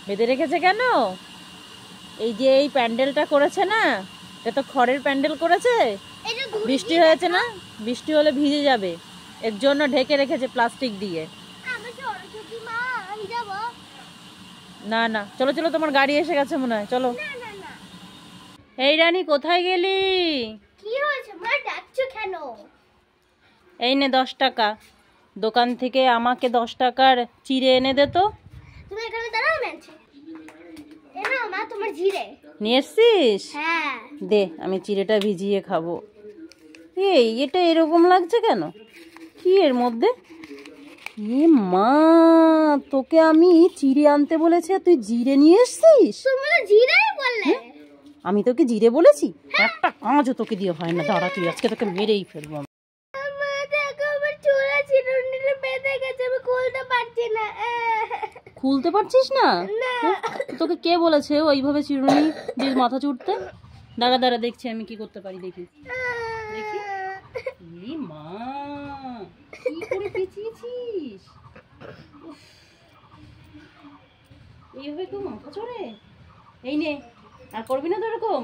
বেঁধে রেখেছে কেন? এই যে এই প্যান্ডেলটা করেছে না, এটা তো খড়ের প্যান্ডেল করেছে। বৃষ্টি হয়েছে না, বৃষ্টি হলে ভিজে যাবে, এর জন্য ঢেকে রেখেছে প্লাস্টিক দিয়ে। না না, চলো চলো, তোমার গাড়ি এসে গেছে মনে হয়, চলো। এই রানী, কোথায় গেলি? কি হয়েছে মা, ডাকছো কেন? এই নে 10 টাকা, দোকান থেকে আমাকে 10 টাকার চিড়ে এনে দে তো। তুমি এখানে দাঁড়াও, আমি আনছি। এ নাও মা, তোমার জিরে নিয়ে এসছিস? হ্যাঁ। দে, আমি চিড়েটা ভিজিয়ে খাবো। এই এটা এরকম লাগছে কেন? কি এর মধ্যে? এ মা, তোকে আমি চিড়ে আনতে বলেছি আর তুই জিরে নিয়ে এসছিস? তুমি তো জিরেই বললে। আমি তোকে জিরে বলেছি? একটা কাজও তোকে দিয়ে হয় না, দাঁড়া তুই, আজকে তোকে মেরেই ফেলবো। মা দেখো, আমার চুলা চিরুনিটা বেঁধে গেছে, আমি খুলতে পারছি না। খুলতে পারছিস না? তোকে কে বলেছে ওইভাবে চিরুনি দিয়ে মাথা চুড়তে? দাঁড়া দাঁড়া, দেখছি আমি কি করতে পারি, দেখি দেখি। এই মা, কি করে পেঁচিয়েছিস? এইভাবে কেউ মাথা চড়ে? এই নে, আর করবি না তো এরকম।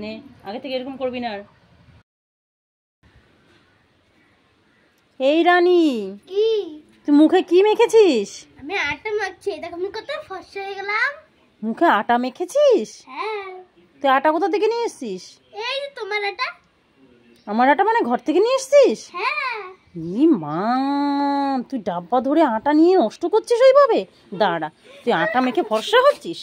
নে, আগে থেকে এরকম করবি না আর। এই রানী, কি? তুই মুখে কি মেখেছিস? আমি আটা মাখছি, দেখো আমি কত ফর্সা হয়ে গেলাম। মুখে আটা মেখেছিস? হ্যাঁ। তুই আটা কোথা থেকে নিয়ে এসছিস? এই যে তোমার আটা। আমার আটা মানে ঘর থেকে নিয়ে এসছিস? হ্যাঁ। ই মা, তুই ডাব্বা ধরে আটা নিয়ে নষ্ট করছিস ওইভাবে? দাঁড়া, তুই আটা মেখে ফর্সা হচ্ছিস?